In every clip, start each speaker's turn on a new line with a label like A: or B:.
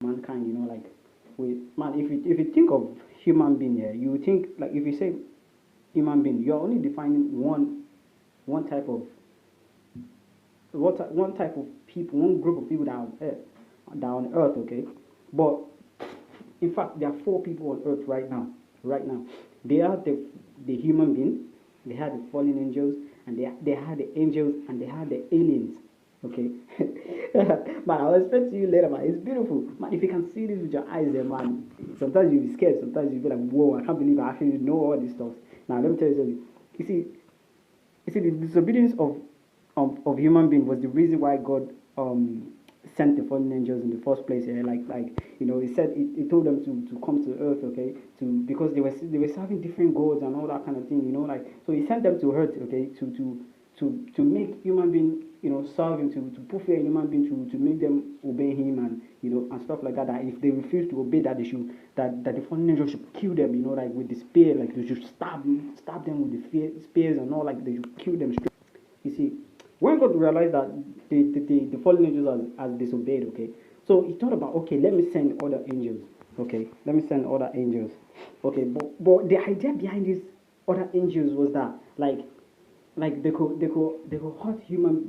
A: mankind, like man, if you think of human being here, you would think like if you say human being, you're only defining one type of one type of people, one group of people that are on earth, okay? But in fact, there are four people on earth right now. Right now, they are the human being, they are the fallen angels, and they are the angels, and they are the aliens. Okay, man, I'll explain to you later, man. It's beautiful, man. If you can see this with your eyes, there, man. Sometimes you'll be scared. Sometimes you'll be like, "Whoa, I can't believe I actually know all this stuff." Now, let me tell you something. You see, the disobedience of human being was the reason why God sent the fallen angels in the first place. Yeah, he said he told them to come to earth, okay, to because they were serving different gods and all that kind of thing, so he sent them to earth, okay, to make human being, serve him, to put fear in human being, to make them obey him, and and stuff like that. That if they refuse to obey, that they should that the fallen angels should kill them, like with the spear, like they should stab them with the spears and all, like they should kill them straight. You see, when God realized that the fallen angels has disobeyed, okay, so he thought about, okay, let me send other angels, okay, let me send other angels, okay, but the idea behind these other angels was that they could hurt human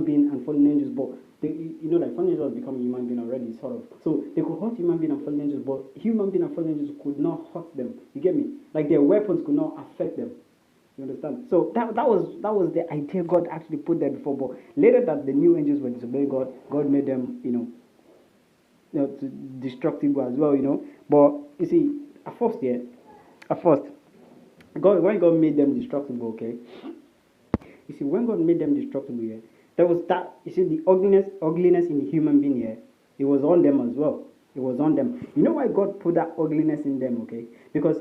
A: being and fallen angels, but like fallen angels become human being already, sort of. So they could hurt human being and fallen angels, but human being and fallen angels could not hurt them. You get me? Like their weapons could not affect them. You understand? So that was the idea God actually put there before. But later that the new angels were disobeying God, God made them, destructible as well. But you see, at first, when God made them destructible, okay. You see, when God made them destructible, yeah, there was that. You see, the ugliness in the human being here, it was on them as well. It was on them. You know why God put that ugliness in them, okay? Because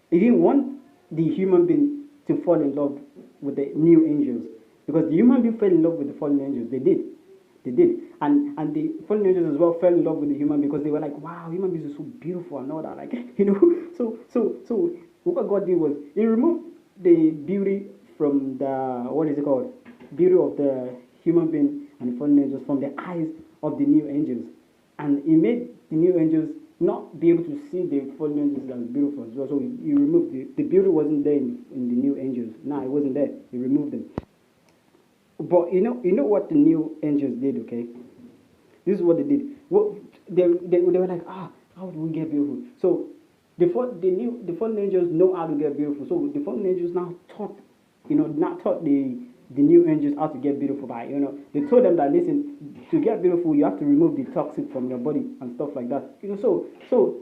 A: He didn't want the human being to fall in love with the new angels. Because the human being fell in love with the fallen angels. They did. And the fallen angels as well fell in love with the human because they were like, wow, human beings are so beautiful and all that. Like, so what God did was He removed the beauty from the, what is it called? Beauty of the human being and the fallen angels from the eyes of the new angels. And He made the new angels not be able to see the fallen angels as beautiful as well. So he removed the beauty wasn't there in the new angels. No, it wasn't there. He removed them. But you know what the new angels did, okay? This is what they did. Well, they were like, how do we get beautiful? So the fallen angels know how to get beautiful. So the fallen angels now taught the new angels how to get beautiful by, they told them that, listen, to get beautiful you have to remove the toxic from your body and stuff like that. So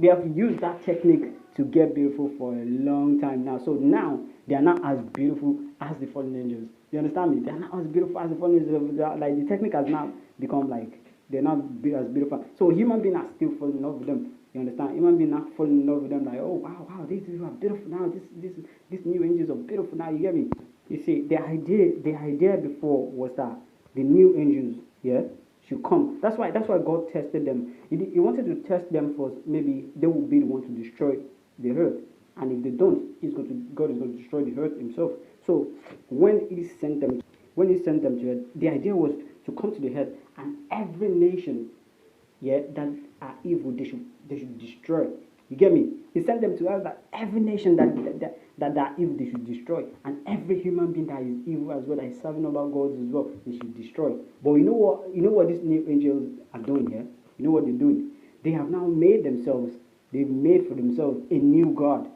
A: they have used that technique to get beautiful for a long time now. So now they are not as beautiful as the fallen angels. You understand me? They are not as beautiful as the fallen angels. Like the technique has now become like they're not as beautiful. So human beings are still falling in love with them. You understand? Human beings not falling in love with them like, oh wow, these people are beautiful now. These new angels are beautiful now. You get me? You see, the idea before was that the new angels, yeah, should come. That's why God tested them. He wanted to test them first. Maybe they will be the one to destroy the earth, and if they don't, God is going to destroy the earth Himself. So when He sent them to earth, the idea was to come to the earth, and every nation, yeah, that are evil, they should destroy. You get me? He sent them to us that every nation that are evil, they should destroy, and every human being that is evil as well, that is serving other gods as well, they should destroy. But you know what? You know what these new angels are doing here? You know what they're doing? They have now they've made for themselves a new god.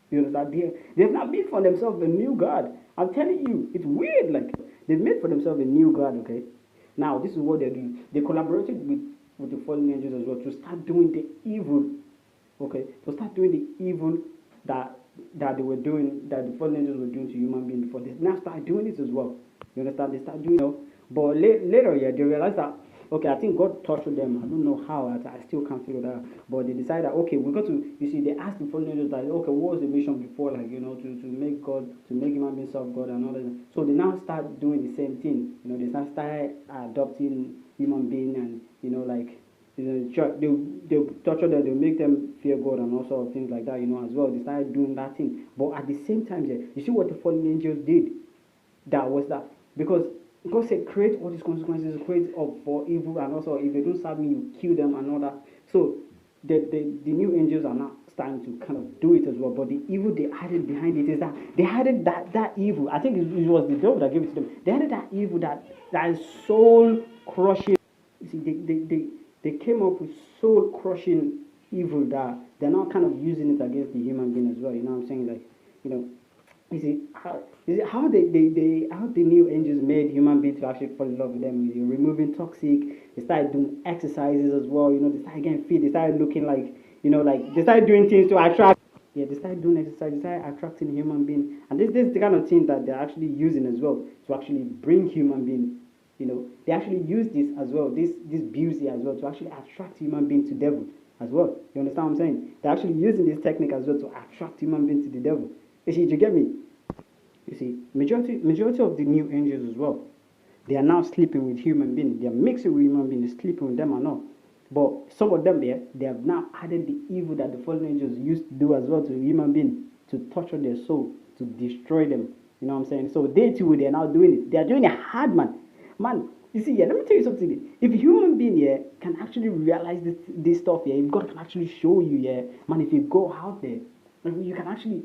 A: You understand? They've now made for themselves a new god. I'm telling you, it's weird. Like they've made for themselves a new god. Okay. Now this is what they're doing. They collaborated with the fallen angels as well to start doing the evil, okay, to start doing the evil that they were doing, that the fallen angels were doing to human beings before. They now start doing it as well. You understand? They start doing it. But later, yeah, they realized that, okay, I think God tortured them. I don't know how. I still can't figure that out. But they decided that, okay, we got to, you see, they asked the fallen angels that, okay, what was the mission before, like, to make God, to make human beings serve God and all that. So they now start doing the same thing. They now start adopting human being, and, like, they'll torture them, they'll make them fear God and all sort of things like that, as well. They started doing that thing. But at the same time, yeah, you see what the fallen angels did? That was that. Because God said, create all these consequences, create up for evil, and also if they don't serve me, you kill them and all that. So the new angels are now starting to kind of do it as well. But the evil they added behind it is that they added that evil. I think it was the devil that gave it to them. They added that evil that is soul crushing. You see, they came up with soul crushing evil that they're now kind of using it against the human being as well. You know what I'm saying? Like, you know, how how the new angels made human beings to actually fall in love with them? You removing toxic. They started doing exercises as well. You know, they started getting fit. They started looking like, you know, like they started doing things to attract. Yeah, they started doing exercise. They started attracting human being, and this is the kind of thing that they're actually using as well to actually bring human being. You know, they actually use this as well, this beauty as well, to actually attract human being to devil as well. You understand what I'm saying? They're actually using this technique as well to attract human being to the devil. You see, do you get me? You see, majority of the new angels as well, they are now sleeping with human beings. They are mixing with human beings, sleeping with them and all. But some of them there, they have now added the evil that the fallen angels used to do as well to human beings, to torture their soul, to destroy them. You know what I'm saying? So they too, they are now doing it. They are doing it hard, man. Man, you see, yeah, let me tell you something. If a human being here can actually realize this stuff here, if God can actually show you, yeah, man, if you go out there, you can actually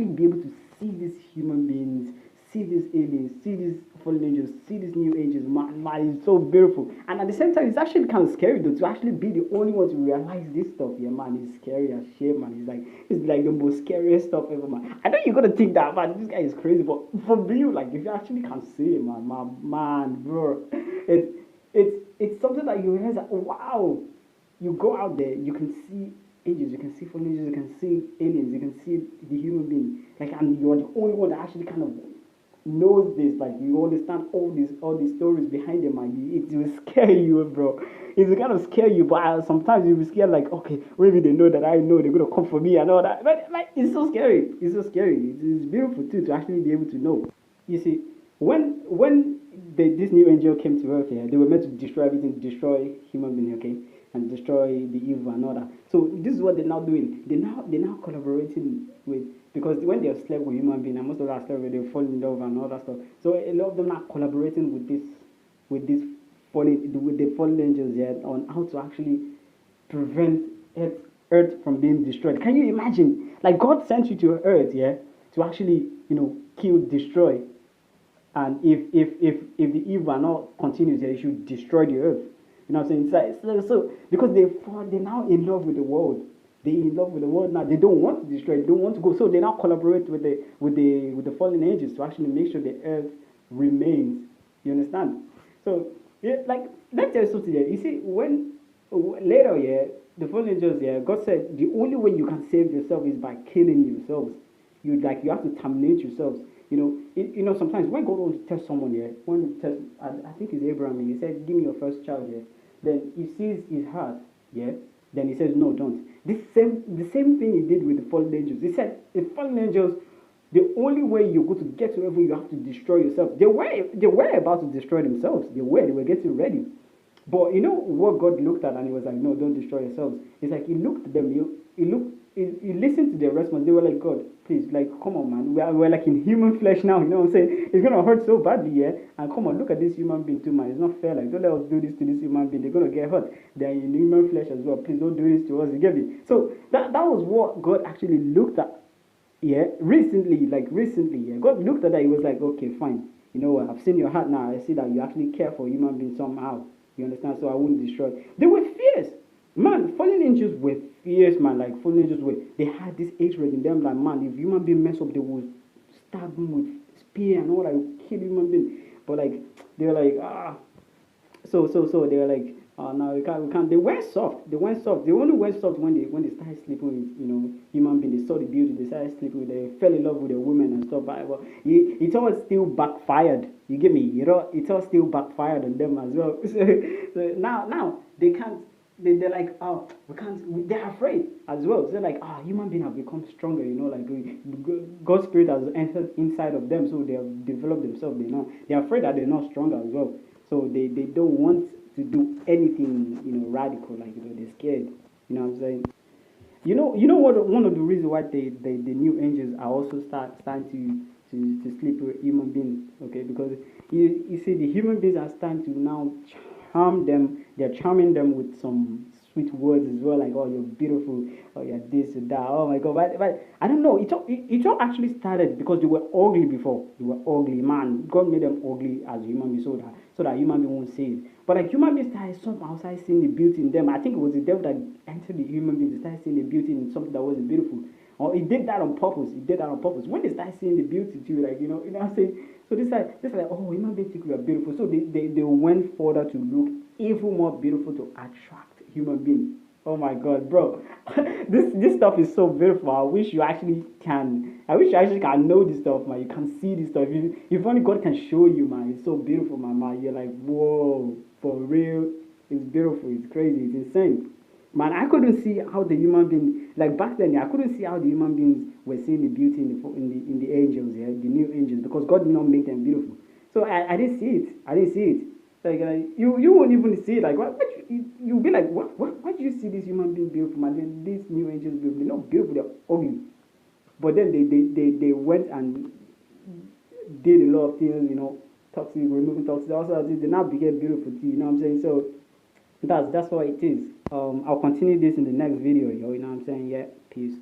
A: be able to see these human beings, see these aliens, see these fallen angels, see these new angels. Man, it's so beautiful. And at the same time, it's actually kind of scary though to actually be the only one to realize this stuff. Yeah, man, it's scary as shit, man. It's like the most scariest stuff ever, man. I know you're gonna think that, man, this guy is crazy, but for real, like if you actually can see it, man, bro, it's something that you realize that, oh, wow, you go out there, you can see angels, you can see fallen angels, you can see aliens, you can see the human being, like, and you're the only one that actually kind of knows this, like you understand all these stories behind them, and it will scare you, bro. It will kind of scare you, but sometimes you'll be scared, like, okay, maybe they know that I know they're gonna come for me and all that. But like, it's so scary. It's so scary. It's beautiful too to actually be able to know. You see, this new angel came to earth here, they were meant to destroy everything, destroy human being, okay, and destroy the evil and all that. So this is what they're now doing. They're now collaborating with, because when they're slept with human being, and most of that stuff they fall in love and all that stuff. So a lot of them are collaborating with this with the fallen angels here on how to actually prevent earth from being destroyed. Can you imagine? Like God sent you to earth, yeah, to actually, kill, destroy. And if the evil not continues, they should destroy the earth. You know what I'm saying? So because they're now in love with the world. They're in love with the world now. They don't want to destroy. They don't want to go. So they now collaborate with the fallen angels to actually make sure the earth remains. You understand? So yeah, like let me tell you something here. You see, when later, yeah, the fallen angels, yeah, God said the only way you can save yourself is by killing yourselves. You have to terminate yourselves. Sometimes when God wants to test someone here, when he test, I think it's Abraham, he said, "Give me your first child here." Then he sees his heart, yeah. Then he says, "No, don't." The same thing he did with the fallen angels. He said, "The fallen angels, the only way you're going to get to heaven, you have to destroy yourself." They were about to destroy themselves. They were getting ready. But you know what God looked at, and he was like, "No, don't destroy yourselves." It's like he looked at them. He listened to their response. They were like, "God, please, like, come on, man. We're like in human flesh now. You know what I'm saying? It's gonna hurt so badly, yeah. And come on, look at this human being too, man. It's not fair. Like, don't let us do this to this human being. They're gonna get hurt. They're in human flesh as well. Please don't do this to us. You get me?" So that was what God actually looked at. Yeah, recently, yeah. God looked at that. He was like, "Okay, fine. You know what? I've seen your heart now. I see that you actually care for human beings somehow. You understand? So I wouldn't destroy." They were fierce. Man, fallen angels were fierce, man. Like, fallen angels were, they had this hatred in them. Like, man, if human being mess up, they would stab them with spear and all that, kill human being. But like, they were like, so they were like, "Oh no, we can't." They went soft. They went soft. They only went soft when they started sleeping with, human being. They saw the beauty. They started sleeping with. They fell in love with a woman and stuff. But it all still backfired. You get me? It all still backfired on them as well. So now they can't. They're like, "Oh, we can't." They're afraid as well. They're like, human beings have become stronger. Like God's spirit has entered inside of them, so they have developed themselves. They're afraid that they're not stronger as well. So they don't want to do anything, radical. Like, they're scared. You know what I'm saying? You know what? One of the reasons why the new angels are also starting to sleep with human beings, okay? Because you see, the human beings are starting to now charm them. They're charming them with some sweet words as well, like, oh, you're beautiful, oh, you're this or that. Oh my God. But I don't know. It all actually started because they were ugly before. They were ugly, man. God made them ugly as human beings so that human being won't say it. But like human beings started somehow started seeing the beauty in them. I think it was the devil that entered the human beings. They started seeing the beauty in something that wasn't beautiful. Or he did that on purpose. He did that on purpose. When they start seeing the beauty too, like you know what I'm saying? So this like, oh, human beings think we are beautiful. So they went further to look even more beautiful to attract human beings. Oh my God, bro. This stuff is so beautiful. I wish you actually can. I wish you actually can know this stuff, man. You can see this stuff. If only God can show you, man. It's so beautiful, man. You're like, whoa, for real. It's beautiful. It's crazy. It's insane. Man, I couldn't see how the human being, like back then, I couldn't see how the human beings were seeing the beauty in the angels, yeah, the new angels, because God did not make them beautiful. So I didn't see it. I didn't see it. You won't even see it. Like what you'll be like, why do you see this human being beautiful, man? These new angels beautiful. They're not beautiful. They're ugly. But then they went and did a lot of things, toxic, removing toxic. Also, they now became beautiful too. You know what I'm saying? So that's what it is. I'll continue this in the next video, yo. You know what I'm saying? Yeah. Peace.